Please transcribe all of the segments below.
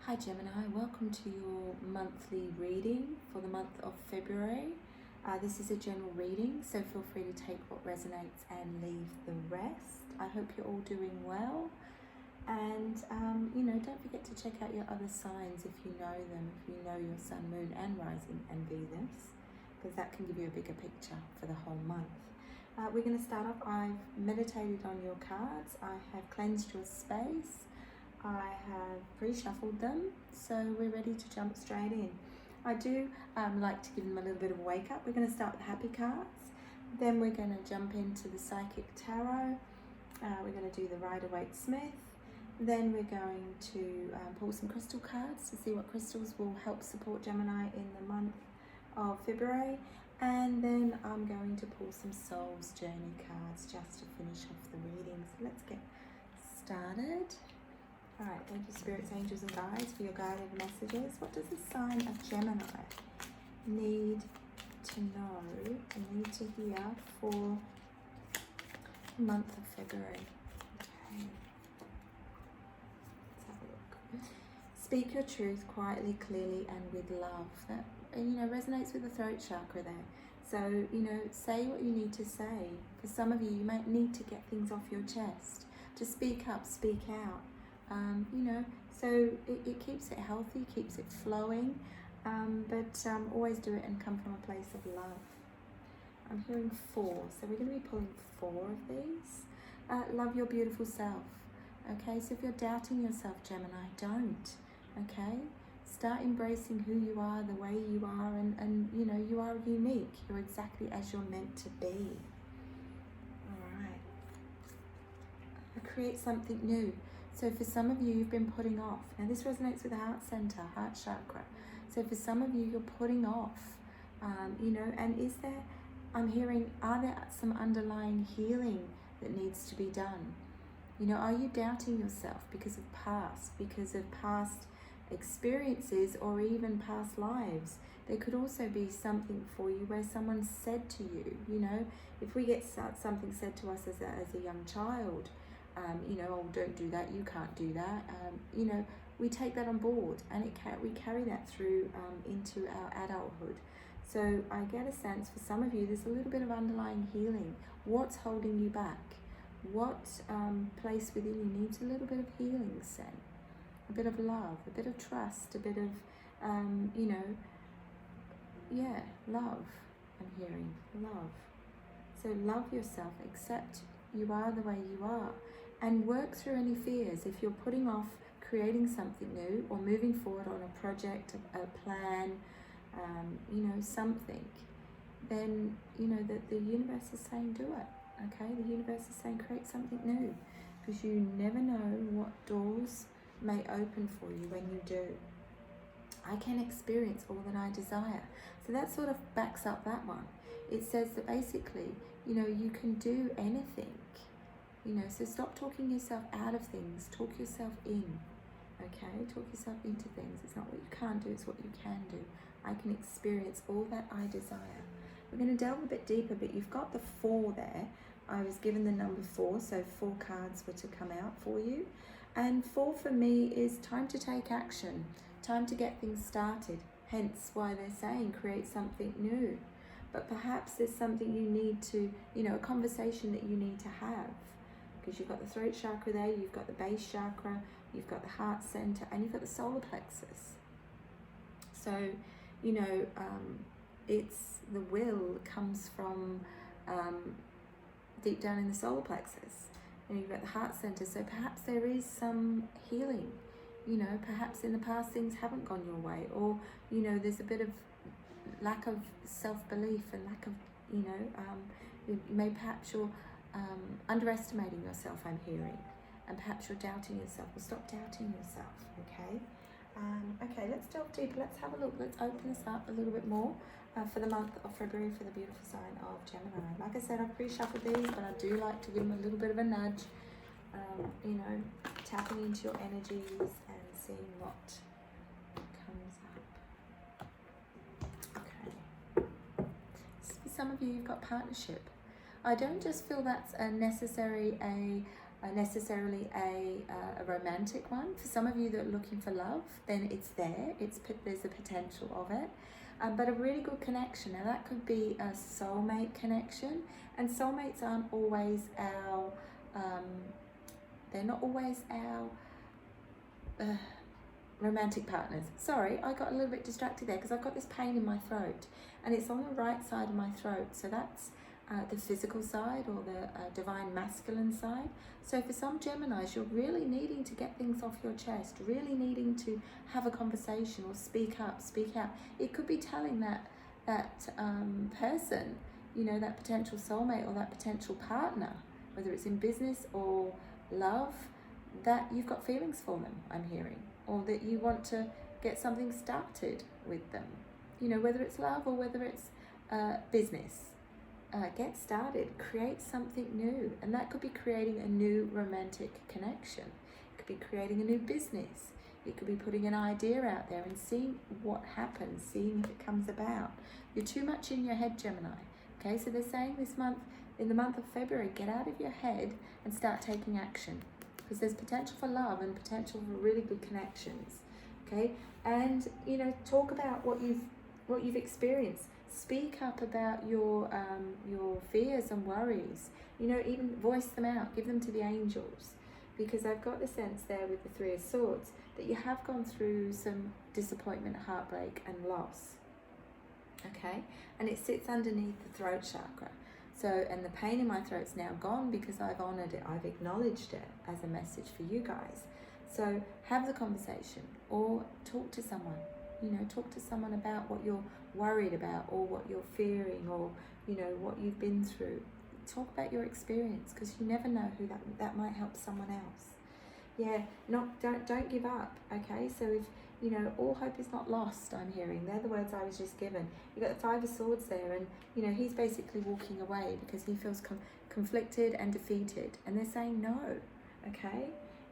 Hi Gemini, welcome to your monthly reading for the month of February. This is a general reading, so feel free to take what resonates and leave the rest. I hope you're all doing well, and don't forget to check out your other signs if you know them, if you know your sun, moon and rising and Venus, because that can give you a bigger picture for the whole month. We're going to start off. I've meditated on your cards, I have cleansed your space, I have pre-shuffled them, so we're ready to jump straight in. I do like to give them a little bit of a wake up. We're going to start with happy cards, then we're going to jump into the psychic tarot, we're going to do the Waite Smith, then we're going to pull some crystal cards to see what crystals will help support Gemini in the month of February, and then I'm going to pull some Soul's Journey cards just to finish off the reading. So let's get started. Alright, thank you spirits, angels and guides for your guided messages. What does the sign of Gemini need to know and need to hear for the month of February? Okay, let's have a look. Speak your truth quietly, clearly and with love. That resonates with the throat chakra there. So, say what you need to say. For some of you, you might need to get things off your chest. To speak up, speak out. So it keeps it healthy, keeps it flowing, but always do it and come from a place of love. I'm hearing 4, so we're going to be pulling 4 of these. Love your beautiful self. Okay, so if you're doubting yourself, Gemini, don't. Okay, start embracing who you are, the way you are, and you are unique. You're exactly as you're meant to be. All right. Create something new. So for some of you, you've been putting off. Now this resonates with the heart center, heart chakra. So for some of you, you're putting off, and is there, I'm hearing, are there some underlying healing that needs to be done? Are you doubting yourself because of past experiences or even past lives? There could also be something for you where someone said to you, if we get something said to us as a young child, oh, don't do that, you can't do that, we take that on board, and we carry that through into our adulthood. So I get a sense for some of you, there's a little bit of underlying healing. What's holding you back? What place within you needs a little bit of healing, Sen? A bit of love, a bit of trust, a bit of, love. I'm hearing love. So love yourself, accept you are the way you are, and work through any fears. If you're putting off creating something new or moving forward on a project, a plan, something, then that the universe is saying do it. Okay, the universe is saying create something new, because you never know what doors may open for you when you do. I can experience all that I desire. So that sort of backs up that one. It says that basically, you can do anything. So stop talking yourself out of things. Talk yourself in. Okay? Talk yourself into things. It's not what you can't do, it's what you can do. I can experience all that I desire. We're going to delve a bit deeper, but you've got the 4 there. I was given the number 4, so 4 cards were to come out for you. And 4 for me is time to take action, time to get things started. Hence why they're saying create something new. But perhaps there's something you need to, a conversation that you need to have. Because you've got the throat chakra there, you've got the base chakra, you've got the heart center, and you've got the solar plexus. So, it's the will comes from deep down in the solar plexus. And you've got the heart center, so perhaps there is some healing. Perhaps in the past things haven't gone your way, or, there's a bit of lack of self-belief and lack of, perhaps you're underestimating yourself, I'm hearing, and perhaps you're doubting yourself. Well, stop doubting yourself, okay? Okay, let's delve deeper. Let's have a look. Let's open this up a little bit more for the month of February for the beautiful sign of Gemini. Like I said, I've pre-shuffled these, but I do like to give them a little bit of a nudge, tapping into your energies and seeing what comes up. Okay. For some of you, you've got partnership. I don't just feel that's a necessary necessarily a romantic one. For some of you that are looking for love, then it's there. There's a potential of it. But a really good connection. Now that could be a soulmate connection, and soulmates aren't always our, they're not always our romantic partners. Sorry, I got a little bit distracted there because I've got this pain in my throat, and it's on the right side of my throat. So that's the physical side, or the divine masculine side. So for some Geminis, you're really needing to get things off your chest, really needing to have a conversation or speak up, speak out. It could be telling that person, you know, that potential soulmate or that potential partner, whether it's in business or love, that you've got feelings for them, I'm hearing, or that you want to get something started with them. You know, whether it's love or whether it's business. Get started, create something new, and that could be creating a new romantic connection. It could be creating a new business. It could be putting an idea out there and seeing what happens, seeing if it comes about. You're too much in your head, Gemini. Okay, so they're saying this month, in the month of February, get out of your head and start taking action, because there's potential for love and potential for really good connections. Okay, and you know, talk about what you've experienced. Speak up about your fears and worries. You know, even voice them out, give them to the angels, because I've got the sense there with the Three of Swords that you have gone through some disappointment, heartbreak and loss. Okay, and it sits underneath the throat chakra. So, and the pain in my throat's now gone because I've honored it, I've acknowledged it as a message for you guys. So have the conversation or talk to someone. You know, talk to someone about what you're worried about or what you're fearing, or, you know, what you've been through. Talk about your experience, because you never know who that might help someone else. Yeah, don't give up, okay? So if, you know, all hope is not lost, I'm hearing. They're the words I was just given. You've got the Five of Swords there, and, you know, he's basically walking away because he feels conflicted and defeated. And they're saying no, okay?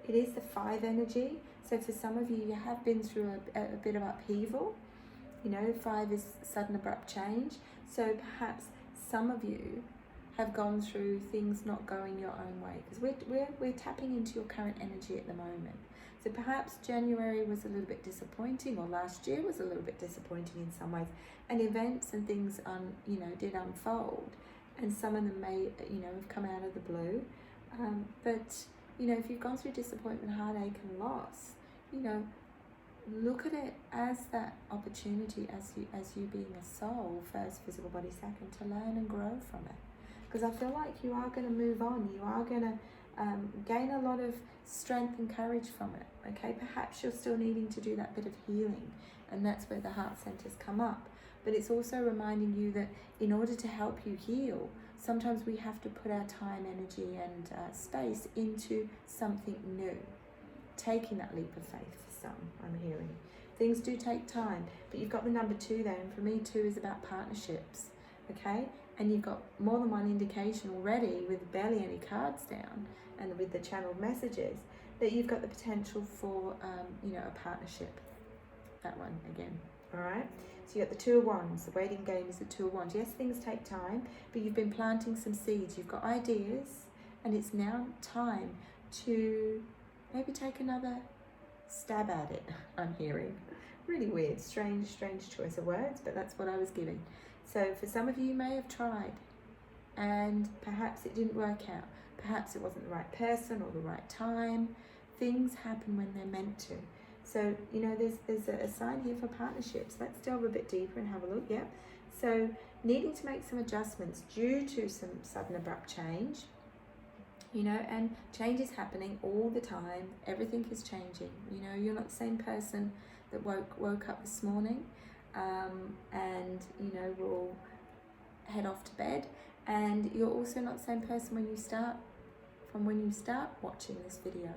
It is the Five energy. So for some of you, you have been through a bit of upheaval. You know, Five is sudden abrupt change. So perhaps some of you have gone through things not going your own way, because we're tapping into your current energy at the moment. So perhaps January was a little bit disappointing, or last year was a little bit disappointing in some ways, and events and things you know, did unfold, and some of them may, you know, have come out of the blue. But you know, if you've gone through disappointment, heartache and loss, you know, look at it as that opportunity, as you being a soul, first physical body, second, to learn and grow from it. Because I feel like you are going to move on. You are going to gain a lot of strength and courage from it. Okay, perhaps you're still needing to do that bit of healing, and that's where the heart centers come up. But it's also reminding you that in order to help you heal, sometimes we have to put our time, energy and space into something new. Taking that leap of faith for some, I'm hearing. Things do take time, but you've got the number 2 there, and for me 2 is about partnerships, okay? And you've got more than one indication already, with barely any cards down and with the channeled messages, that you've got the potential for, you know, a partnership. That one again, all right? So you've got the 2 of Wands. The waiting game is the 2 of Wands. Yes, things take time, but you've been planting some seeds. You've got ideas, and it's now time to maybe take another stab at it, I'm hearing. Really weird, strange choice of words, but that's what I was giving. So for some of you, you may have tried, and perhaps it didn't work out. Perhaps it wasn't the right person or the right time. Things happen when they're meant to. So, you know, there's a sign here for partnerships. Let's delve a bit deeper and have a look. Yep. So needing to make some adjustments due to some sudden abrupt change, you know, and change is happening all the time. Everything is changing. You know, you're not the same person that woke up this morning and, you know, will head off to bed. And you're also not the same person when you start watching this video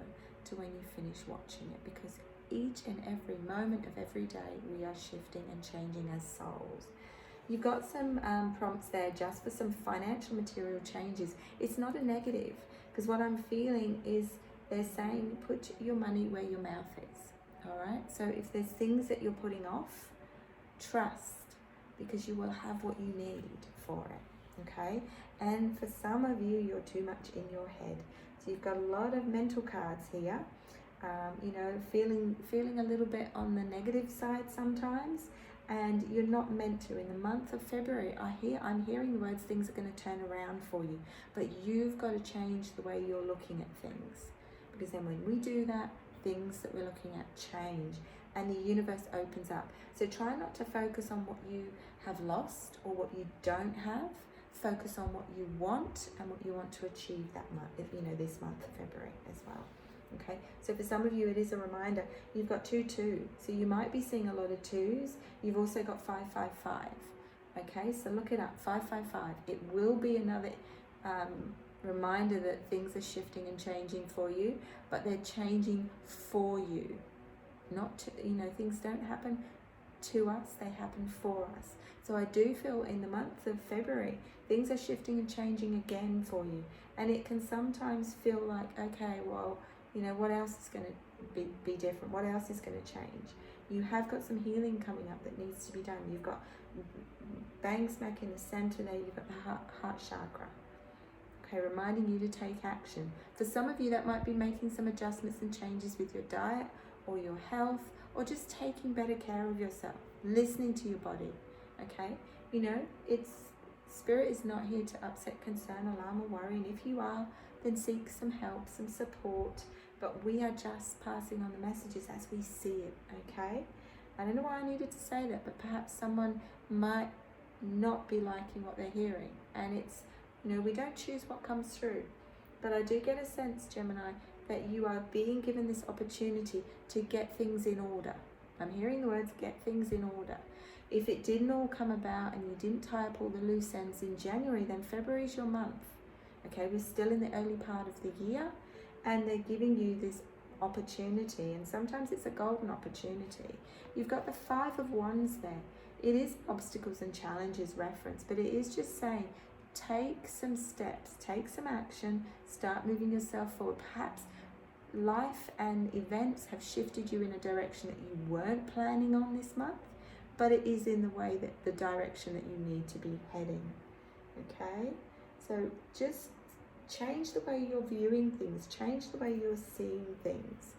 to when you finish watching it, because each and every moment of every day we are shifting and changing as souls. You've got some prompts there just for some financial material changes. It's not a negative, because what I'm feeling is they're saying put your money where your mouth is. All right, so if there's things that you're putting off, trust, because you will have what you need for it. Okay, and for some of you, you're too much in your head. So So you've got a lot of mental cards here. You know, feeling a little bit on the negative side sometimes, and you're not meant to. In the month of February, I'm hearing the words things are going to turn around for you, but you've got to change the way you're looking at things, because then when we do that, things that we're looking at change and the universe opens up. So try not to focus on what you have lost or what you don't have. Focus on what you want and what you want to achieve that month, you know, this month of February as well. Okay, so for some of you, it is a reminder. You've got 2-2, so you might be seeing a lot of 2s. You've also got 5-5-5. Okay, so look it up, 5-5-5. It will be another reminder that things are shifting and changing for you, but they're changing for you. Not to, you know, things don't happen to us, they happen for us. So I do feel in the month of February, things are shifting and changing again for you. And it can sometimes feel like, okay, well, you know, what else is going to be different? What else is going to change? You have got some healing coming up that needs to be done. You've got bang smack in the center there, you've got the heart chakra. Okay, reminding you to take action. For some of you, that might be making some adjustments and changes with your diet or your health, or just taking better care of yourself, listening to your body. Okay, you know, spirit is not here to upset, concern, alarm, or worry. And if you are, then seek some help, some support. But we are just passing on the messages as we see it. Okay, I don't know why I needed to say that, but perhaps someone might not be liking what they're hearing, and it's, you know, we don't choose what comes through. But I do get a sense, Gemini, that you are being given this opportunity to get things in order. I'm hearing the words get things in order. If it didn't all come about and you didn't tie up all the loose ends in January, then February is your month. Okay, we're still in the early part of the year, and they're giving you this opportunity, and sometimes it's a golden opportunity. You've got the 5 of Wands there. It is obstacles and challenges reference, but it is just saying, take some steps, take some action, start moving yourself forward. Perhaps life and events have shifted you in a direction that you weren't planning on this month, but it is in the way that the direction that you need to be heading. Okay, so just change the way you're viewing things, change the way you're seeing things,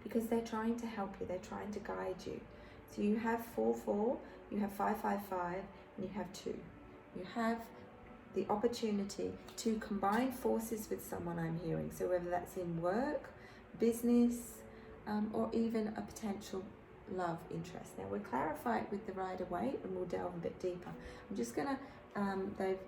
because they're trying to help you, they're trying to guide you. So you have 4-4, you have 5-5-5, and you have 2. You have the opportunity to combine forces with someone, I'm hearing. So whether that's in work, business, or even a potential love interest. Now we'll clarify it with the Rider Waite, and we'll delve a bit deeper. I'm just gonna, they've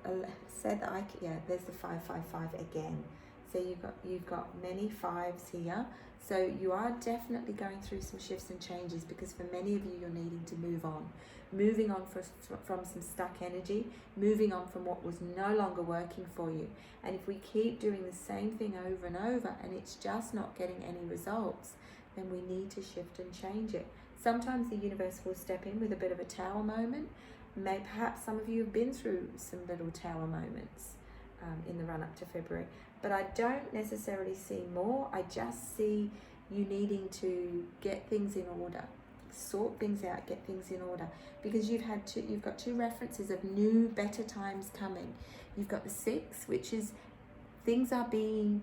said that there's the 5-5-5 again. So you've got many 5s here. So you are definitely going through some shifts and changes, because for many of you, you're needing to move on. Moving on from some stuck energy, moving on from what was no longer working for you. And if we keep doing the same thing over and over and it's just not getting any results, then we need to shift and change it. Sometimes the universe will step in with a bit of a tower moment. Perhaps some of you have been through some little tower moments in the run up to February, but I don't necessarily see more. I just see you needing to get things in order, sort things out, get things in order, because you've got 2 references of new, better times coming. You've got the 6, which is things are being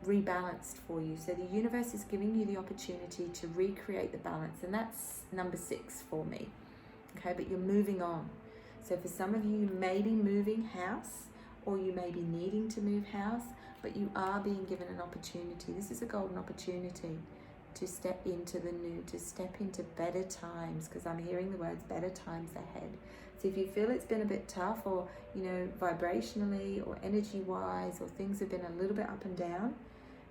rebalanced for you. So the universe is giving you the opportunity to recreate the balance, and that's number 6 for me. Okay, but you're moving on. So for some of you, you may be moving house, or you may be needing to move house, but you are being given an opportunity. This is a golden opportunity to step into the new, to step into better times, because I'm hearing the words better times ahead. So if you feel it's been a bit tough, or, you know, vibrationally or energy wise, or things have been a little bit up and down,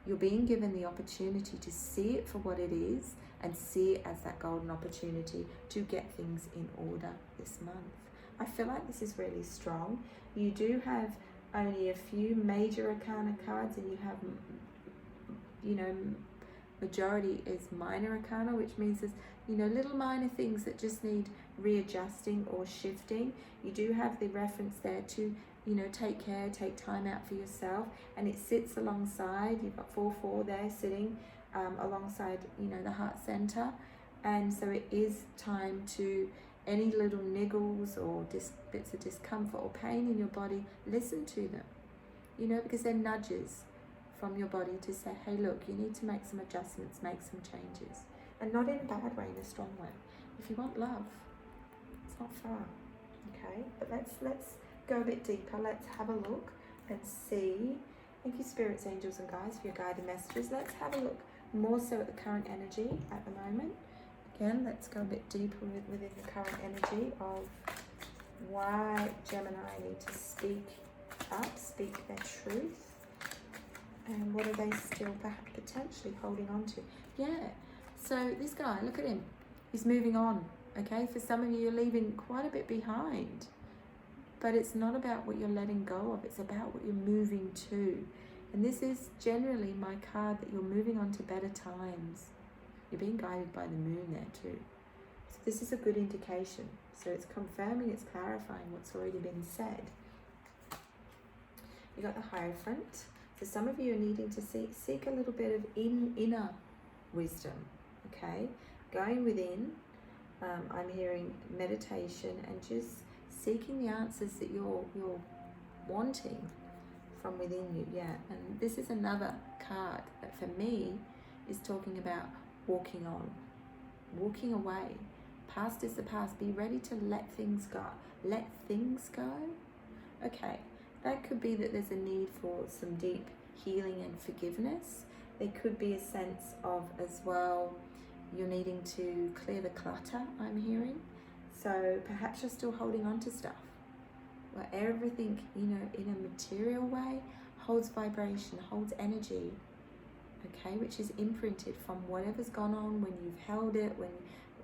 you're being given the opportunity to see it for what it is, and see it as that golden opportunity to get things in order this month. I feel like this is really strong. You do have only a few major arcana cards, and you have, you know, majority is minor arcana, which means there's, you know, little minor things that just need readjusting or shifting. You do have the reference there to, you know, take care, take time out for yourself, and it sits alongside, you've got 4-4 there sitting alongside, you know, the heart center. And so it is time to, any little niggles or bits of discomfort or pain in your body, listen to them, you know, because they're nudges. from your body to say, hey, look, you need to make some adjustments, make some changes. And not in a bad way, in a strong way. If you want love, it's not far, okay? But let's go a bit deeper. Let's have a look and see. Thank you, spirits, angels, and guides, for your guided messages. Let's have a look more so at the current energy at the moment. Again, let's go a bit deeper within the current energy of why Gemini need to speak up, speak their truth. And what are they still perhaps potentially holding on to? Yeah, so this guy, look at him. He's moving on, okay? For some of you, you're leaving quite a bit behind. But it's not about what you're letting go of. It's about what you're moving to. And this is generally my card that you're moving on to better times. You're being guided by the moon there too. So this is a good indication. So it's confirming, it's clarifying what's already been said. You got the Hierophant. So some of you are needing to seek a little bit of inner wisdom, okay? Going within, I'm hearing meditation and just seeking the answers that you're wanting from within you, yeah. And this is another card that for me is talking about walking on, walking away. Past is the past. Be ready to let things go. Let things go. Okay. That could be that there's a need for some deep healing and forgiveness. There could be a sense of, as well, you're needing to clear the clutter, I'm hearing. So perhaps you're still holding on to stuff. Where everything, you know, in a material way, holds vibration, holds energy, okay, which is imprinted from whatever's gone on when you've held it, when,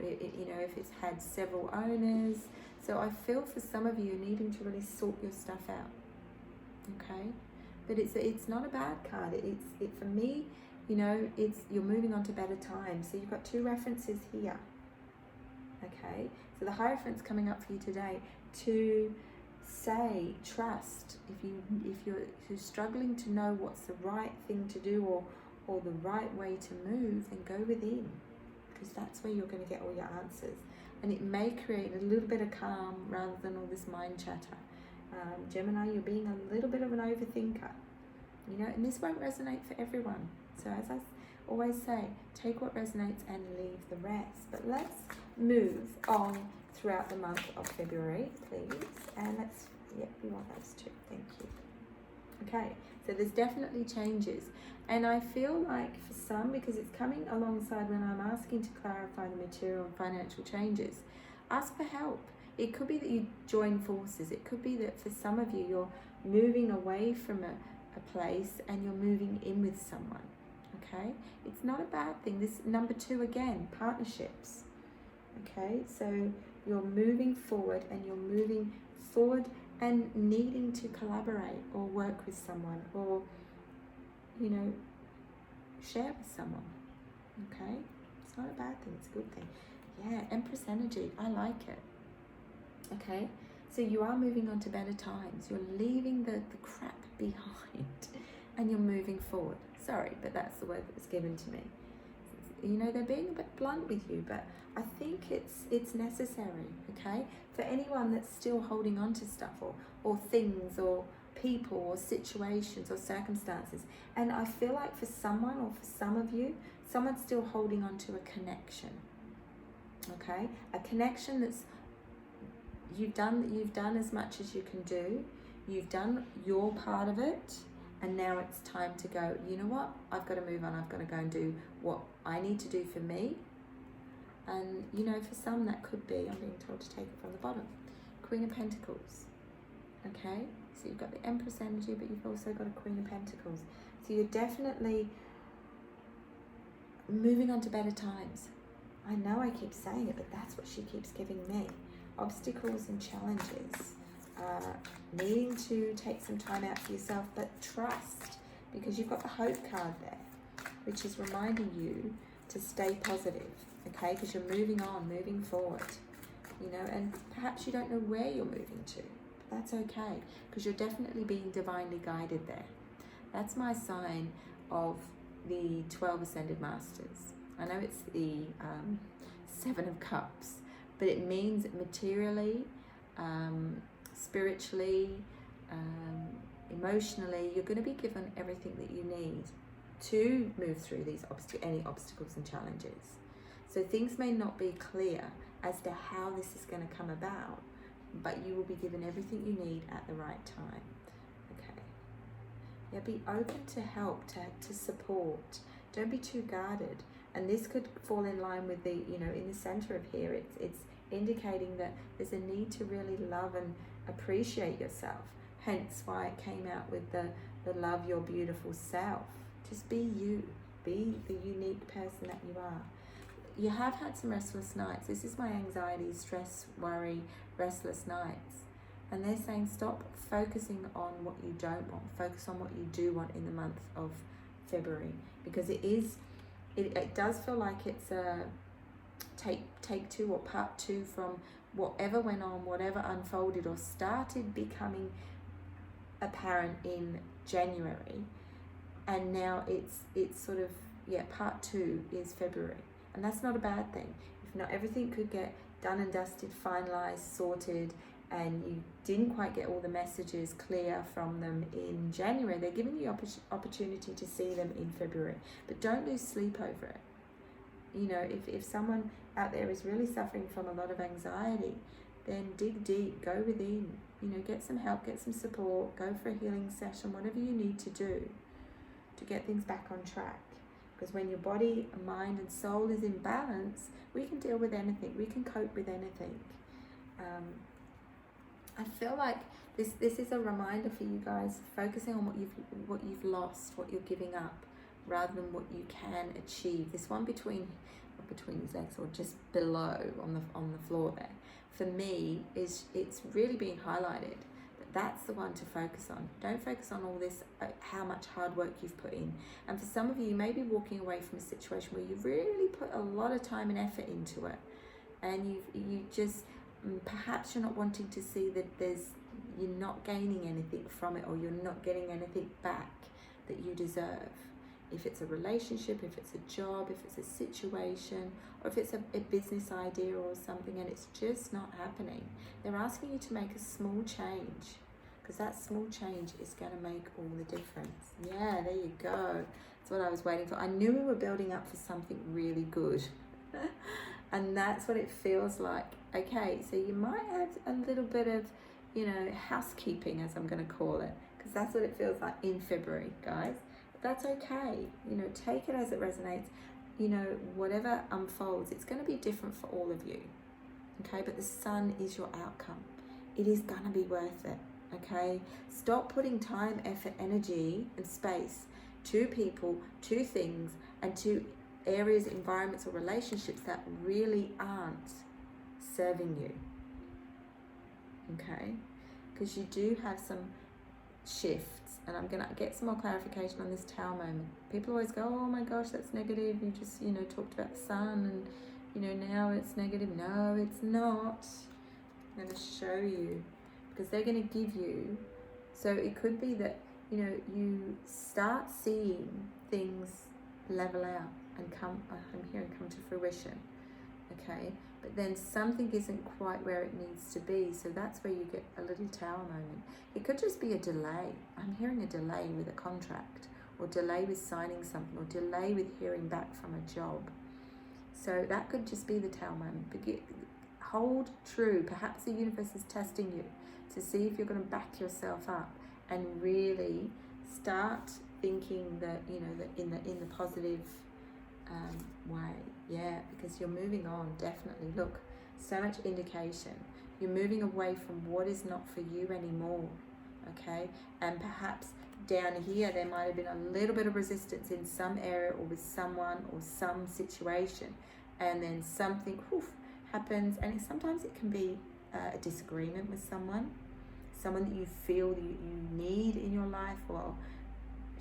you know, if it's had several owners. So I feel for some of you needing to really sort your stuff out. Okay, but it's not a bad card. It for me, you know, it's you're moving on to better times. So you've got two references here. Okay, so the Hierophant's coming up for you today to say trust. If you're struggling to know what's the right thing to do or the right way to move, then go within, because that's where you're going to get all your answers, and it may create a little bit of calm rather than all this mind chatter. Gemini, you're being a little bit of an overthinker, you know, and this won't resonate for everyone. So as I always say, take what resonates and leave the rest. But let's move on throughout the month of February, please. And let's, yeah, we want those two. Thank you. Okay, so there's definitely changes. And I feel like for some, because it's coming alongside when I'm asking to clarify the material and financial changes, ask for help. It could be that you join forces. It could be that for some of you, you're moving away from a place and you're moving in with someone, okay? It's not a bad thing. This number 2 again, partnerships, okay? So you're moving forward and you're moving forward and needing to collaborate or work with someone or, you know, share with someone, okay? It's not a bad thing. It's a good thing. Yeah, Empress energy. I like it. Okay, so you are moving on to better times. You're leaving the crap behind and you're moving forward. Sorry, but that's the word that was given to me. You know, they're being a bit blunt with you, but I think it's necessary, okay? For anyone that's still holding on to stuff or things or people or situations or circumstances. And I feel like for someone or for some of you, someone's still holding on to a connection, okay? A connection that's you've done as much as you can do. You've done your part of it, and now it's time to go, you know what, I've got to move on. I've got to go and do what I need to do for me. And you know, for some that could be, I'm being told to take it from the bottom, Queen of Pentacles, okay? So you've got the Empress energy, but you've also got a Queen of Pentacles. So you're definitely moving on to better times. I know I keep saying it, but that's what she keeps giving me. Obstacles and challenges, needing to take some time out for yourself, but trust, because you've got the Hope card there, which is reminding you to stay positive, okay, because you're moving on, moving forward, you know, and perhaps you don't know where you're moving to, but that's okay, because you're definitely being divinely guided there. That's my sign of the 12 Ascended Masters. I know it's the 7 of Cups, but it means materially, spiritually, emotionally. You're going to be given everything that you need to move through these any obstacles and challenges. So things may not be clear as to how this is going to come about, but you will be given everything you need at the right time. Okay. Yeah, be open to help, to support. Don't be too guarded. And this could fall in line with the, in the center of here, it's indicating that there's a need to really love and appreciate yourself. Hence why it came out with the love your beautiful self. Just be you. Be the unique person that you are. You have had some restless nights. This is my anxiety, stress, worry, restless nights. And they're saying stop focusing on what you don't want. Focus on what you do want in the month of February. Because it does feel like it's a take two or part two from whatever went on, whatever unfolded or started becoming apparent in January. And now it's sort of, part two is February. And that's not a bad thing. If not, everything could get done and dusted, finalized, sorted, and you didn't quite get all the messages clear from them in January. They're giving you opportunity to see them in February. But don't lose sleep over it. If someone out there is really suffering from a lot of anxiety, then dig deep, go within, get some help, get some support, go for a healing session, whatever you need to do to get things back on track. Because when your body, mind and soul is in balance, we can deal with anything. We can cope with anything. I feel like this is a reminder for you guys, focusing on what you've lost, what you're giving up, rather than what you can achieve. This one between his legs or just below on the floor there, for me, it's really being highlighted. That's the one to focus on. Don't focus on all this, how much hard work you've put in. And for some of you, you may be walking away from a situation where you've really put a lot of time and effort into it. And you just, perhaps you're not wanting to see that you're not gaining anything from it, or you're not getting anything back that you deserve. If it's a relationship, if it's a job, if it's a situation, or if it's a business idea or something and it's just not happening, they're asking you to make a small change, because that small change is going to make all the difference. Yeah, there you go. That's what I was waiting for. I knew we were building up for something really good. And that's what it feels like. Okay, so you might have a little bit of, housekeeping, as I'm going to call it, because that's what it feels like in February, guys. That's okay. Take it as it resonates. Whatever unfolds, it's going to be different for all of you. Okay, but the sun is your outcome. It is going to be worth it. Okay, stop putting time, effort, energy, and space to people, to things, and to areas, environments, or relationships that really aren't serving you. Okay, because you do have some shifts. And I'm going to get some more clarification on this tower moment. People always go, oh my gosh, that's negative. You just, talked about the sun and, now it's negative. No, it's not. I'm going to show you, because they're going to give you. So it could be that, you start seeing things level out and come to fruition. Okay. But then something isn't quite where it needs to be. So that's where you get a little tower moment. It could just be a delay. I'm hearing a delay with a contract, or delay with signing something, or delay with hearing back from a job. So that could just be the tower moment. But hold true. Perhaps the universe is testing you to see if you're going to back yourself up and really start thinking that, that in the positive way. Yeah, because you're moving on, definitely. Look, so much indication. You're moving away from what is not for you anymore. Okay, and perhaps down here there might have been a little bit of resistance in some area, or with someone or some situation, and then something happens, and sometimes it can be a disagreement with someone that you feel you need in your life, or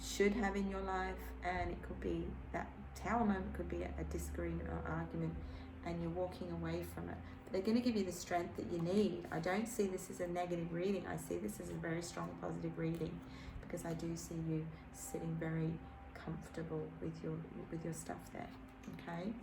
should have in your life, and it could be that tower moment, could be a disagreement or argument, and you're walking away from it. But they're going to give you the strength that you need. I don't see this as a negative reading. I see this as a very strong positive reading, because I do see you sitting very comfortable with your stuff there. Okay,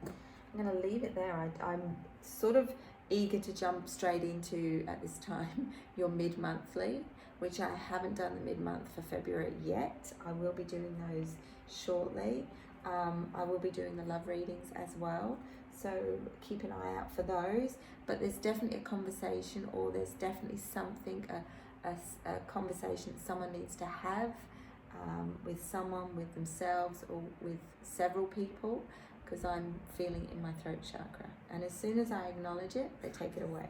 I'm going to leave it there. I'm sort of eager to jump straight into, at this time, your mid-monthly. which I haven't done the mid-month for February yet. I will be doing those shortly. I will be doing the love readings as well, so keep an eye out for those. But there's definitely a conversation, or there's definitely something, a conversation that someone needs to have with someone, with themselves, or with several people, because I'm feeling it in my throat chakra. And as soon as I acknowledge it, they take it away.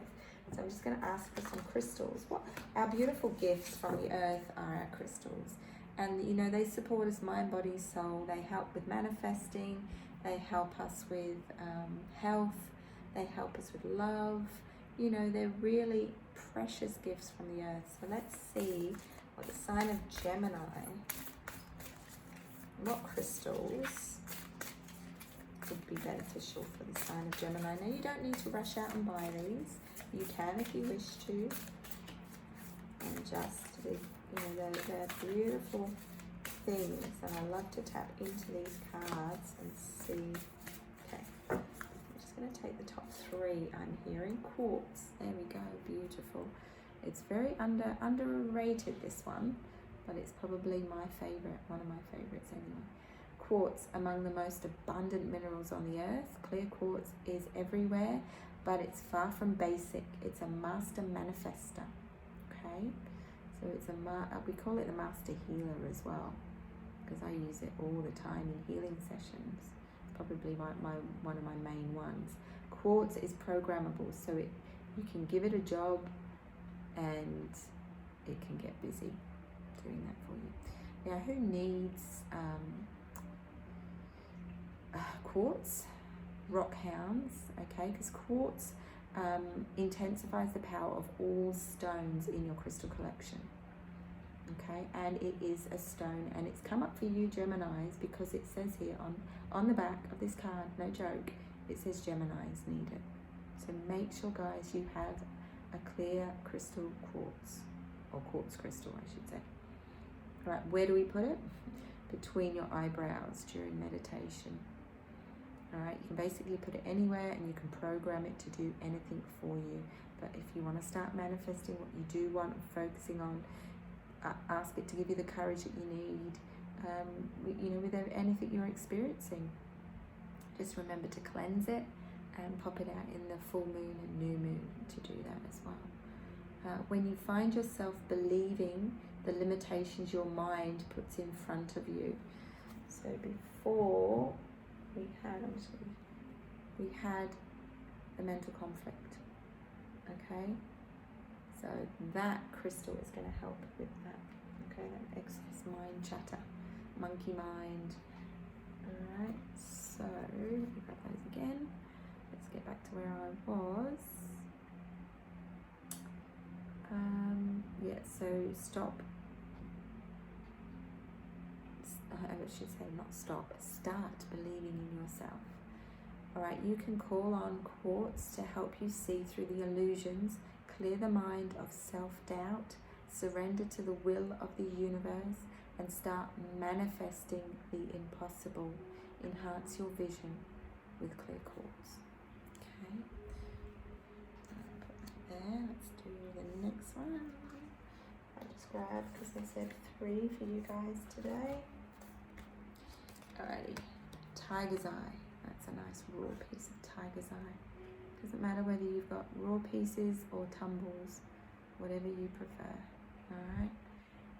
So I'm just going to ask for some crystals. What our beautiful gifts from the earth are our crystals. And you know, they support us mind, body, soul. They help with manifesting. They help us with health. They help us with love. You know, they're really precious gifts from the earth. So let's see what the sign of Gemini, what crystals could be beneficial for the sign of Gemini. Now, you don't need to rush out and buy these. You can if you wish to. And just with, you know, they're beautiful things, and I love to tap into these cards and see. Okay, I'm just going to take the top three. I'm hearing quartz. There we go, beautiful. It's very underrated, this one, but it's probably my favorite, one of my favorites anyway. Quartz, among the most abundant minerals on the earth. Clear quartz is everywhere, but it's far from basic. It's a master manifester. Okay, so it's we call it the master healer as well, because I use it all the time in healing sessions. It's probably one of my main ones. Quartz is programmable, so you can give it a job and it can get busy doing that for you. Now, who needs quartz? Rock hounds, okay, because quartz intensifies the power of all stones in your crystal collection. Okay, and it is a stone, and it's come up for you Geminis because it says here on the back of this card, no joke, it says Geminis need it. So make sure, guys, you have a clear crystal quartz, or quartz crystal I should say. All right, where do we put it? Between your eyebrows during meditation. All right, you can basically put it anywhere, and you can program it to do anything for you. But if you want to start manifesting what you do want, focusing on, ask it to give you the courage that you need, you know, with anything you're experiencing. Just remember to cleanse it and pop it out in the full moon and new moon to do that as well. When you find yourself believing the limitations your mind puts in front of you. So before we had the mental conflict, okay? So that crystal is going to help with that, okay? That excess mind chatter, monkey mind. All right, so we got those again. Let's get back to where I was. Yeah, so stop. I should say not stop, start believing in yourself. All right, you can call on quartz to help you see through the illusions, clear the mind of self-doubt, surrender to the will of the universe, and start manifesting the impossible. Enhance your vision with clear quartz. Okay, put that there. Let's do the next one. I just grabbed, because I said 3 for you guys today. Alrighty, tiger's eye. That's a nice raw piece of tiger's eye. Doesn't matter whether you've got raw pieces or tumbles, whatever you prefer.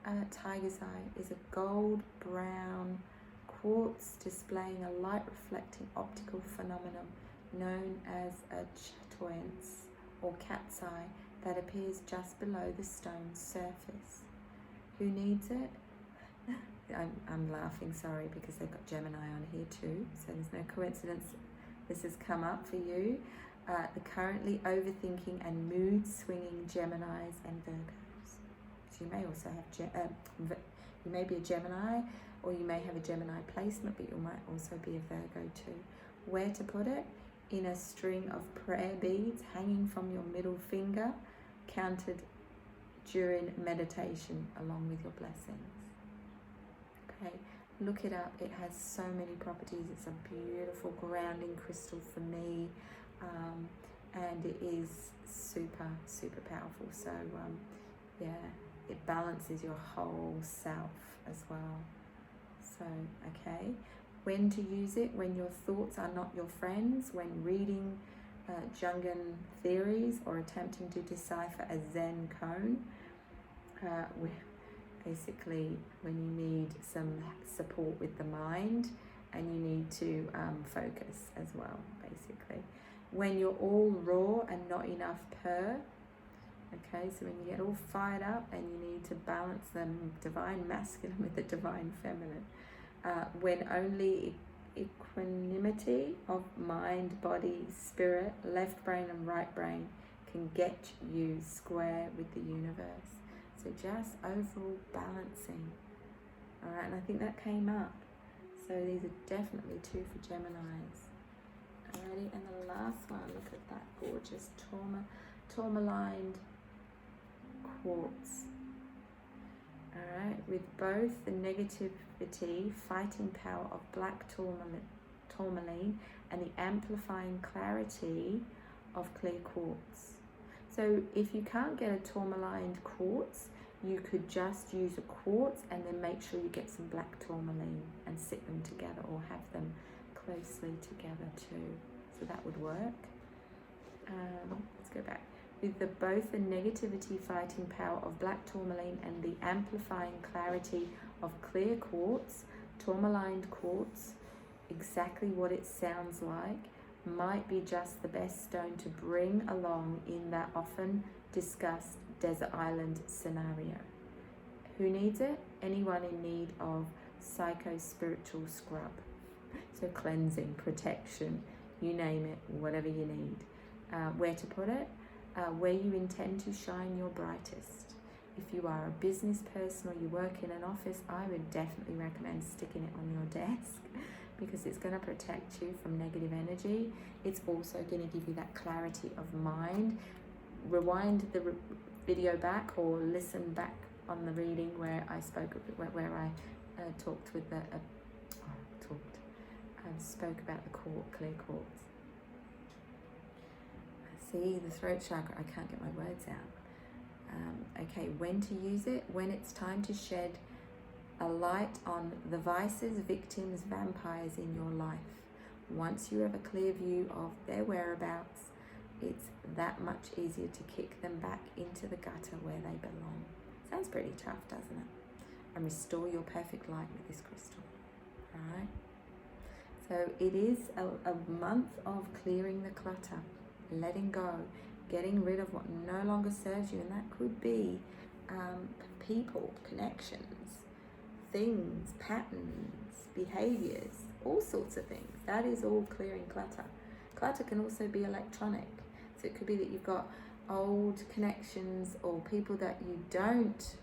Alright, tiger's eye is a gold brown quartz displaying a light reflecting optical phenomenon known as a chatoyance or cat's eye that appears just below the stone's surface. Who needs it? I'm laughing, sorry, because they've got Gemini on here too, so there's no coincidence this has come up for you. The currently overthinking and mood-swinging Geminis and Virgos. So you may also have, you may be a Gemini, or you may have a Gemini placement, but you might also be a Virgo too. Where to put it? In a string of prayer beads hanging from your middle finger, counted during meditation along with your blessings. Okay, look it up. It has so many properties. It's a beautiful grounding crystal for me, and it is super, super powerful. So yeah, it balances your whole self as well. So, okay, when to use it: when your thoughts are not your friends, when reading Jungian theories or attempting to decipher a Zen koan, basically when you need some support with the mind and you need to focus as well, basically. When you're all raw and not enough purr, okay, so when you get all fired up and you need to balance the divine masculine with the divine feminine. When only equanimity of mind, body, spirit, left brain and right brain can get you square with the universe. So just overall balancing. All right, and I think that came up. So these are definitely 2 for Geminis. Alrighty, and the last one, look at that gorgeous tourmaline quartz. Alright, with both the negativity, fighting power of black tourmaline and the amplifying clarity of clear quartz. So if you can't get a tourmaline quartz, you could just use a quartz and then make sure you get some black tourmaline and sit them together, or have them closely together too. So that would work. Let's go back. With both the negativity fighting power of black tourmaline and the amplifying clarity of clear quartz, tourmaline quartz, exactly what it sounds like, might be just the best stone to bring along in that often discussed desert island scenario. Who needs it? Anyone in need of psycho-spiritual scrub. So cleansing, protection, you name it, whatever you need. Where to put it? Where you intend to shine your brightest. If you are a business person or you work in an office, I would definitely recommend sticking it on your desk, because it's going to protect you from negative energy. It's also going to give you that clarity of mind. Rewind the video back or listen back on the reading where I spoke talked with the spoke about the clear quartz. See, the throat chakra, I can't get my words out. Okay, when to use it? When it's time to shed a light on the vices, victims, vampires in your life. Once you have a clear view of their whereabouts, it's that much easier to kick them back into the gutter where they belong. Sounds pretty tough, doesn't it? And restore your perfect light with this crystal. All right? So it is a month of clearing the clutter, letting go, getting rid of what no longer serves you. And that could be people, connections, things, patterns, behaviors, all sorts of things. That is all clearing clutter. Clutter can also be electronic. So it could be that you've got old connections or people that you don't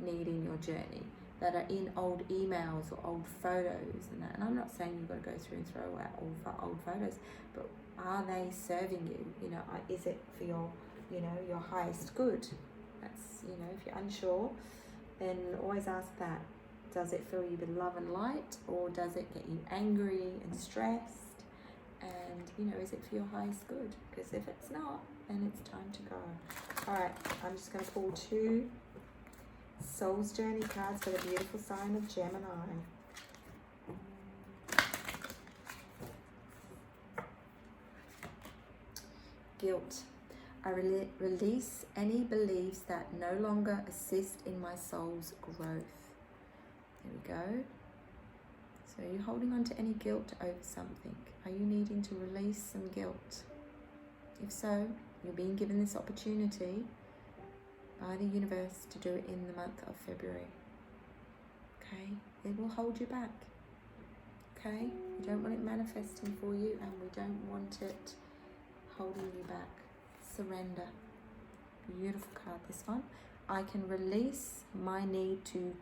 need in your journey, that are in old emails or old photos and that. And I'm not saying you've got to go through and throw out all old photos, but are they serving you? You know, is it for your, your highest good? That's, if you're unsure, then always ask that. Does it fill you with love and light, or does it get you angry and stressed? And, is it for your highest good? Because if it's not, then it's time to go. All right, I'm just going to pull 2 Soul's Journey cards for the beautiful sign of Gemini. Guilt. I release any beliefs that no longer assist in my soul's growth. There we go. So are you holding on to any guilt over something? Are you needing to release some guilt? If so, you're being given this opportunity by the universe to do it in the month of February. Okay? It will hold you back. Okay? We don't want it manifesting for you, and we don't want it holding you back. Surrender. Beautiful card, this one. I can release my need to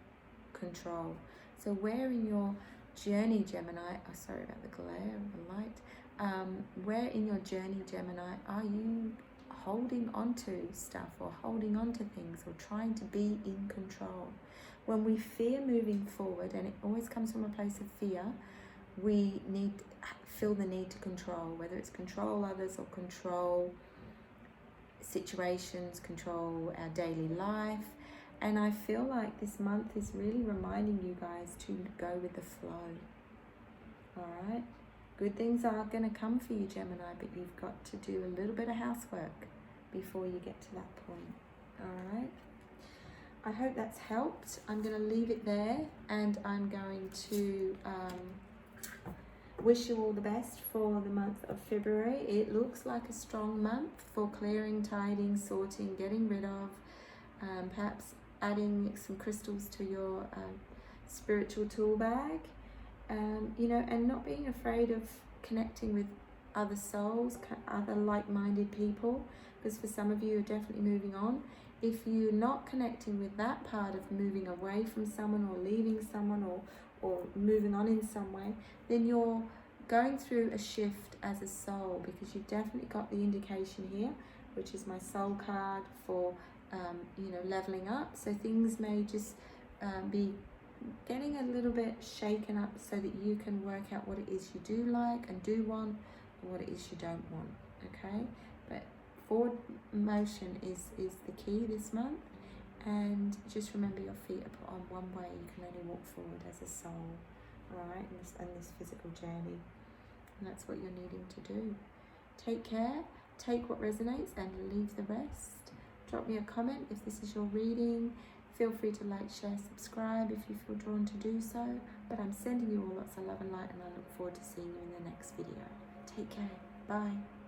control. So where in your journey, Gemini, sorry about the glare of the light, where in your journey, Gemini, are you holding on to stuff or holding on to things or trying to be in control? When we fear moving forward, and it always comes from a place of fear, we feel the need to control, whether it's control others or control situations, control our daily life. And I feel like this month is really reminding you guys to go with the flow. Alright? Good things are going to come for you, Gemini, but you've got to do a little bit of housework before you get to that point. Alright? I hope that's helped. I'm going to leave it there, and I'm going to wish you all the best for the month of February. It looks like a strong month for clearing, tidying, sorting, getting rid of, perhaps adding some crystals to your spiritual tool bag, you know, and not being afraid of connecting with other souls, other like-minded people, because for some of you are definitely moving on. If you're not connecting with that part of moving away from someone or leaving someone or moving on in some way, then you're going through a shift as a soul, because you've definitely got the indication here, which is my soul card for you know, leveling up. So things may just be getting a little bit shaken up so that you can work out what it is you do like and do want, and what it is you don't want. Okay, but forward motion is the key this month, and just remember your feet are put on one way. You can only walk forward as a soul, right, in this physical journey, and that's what you're needing to do. Take care, take what resonates and leave the rest. Drop me a comment if this is your reading. Feel free to like, share, subscribe if you feel drawn to do so. But I'm sending you all lots of love and light, and I look forward to seeing you in the next video. Take care. Bye.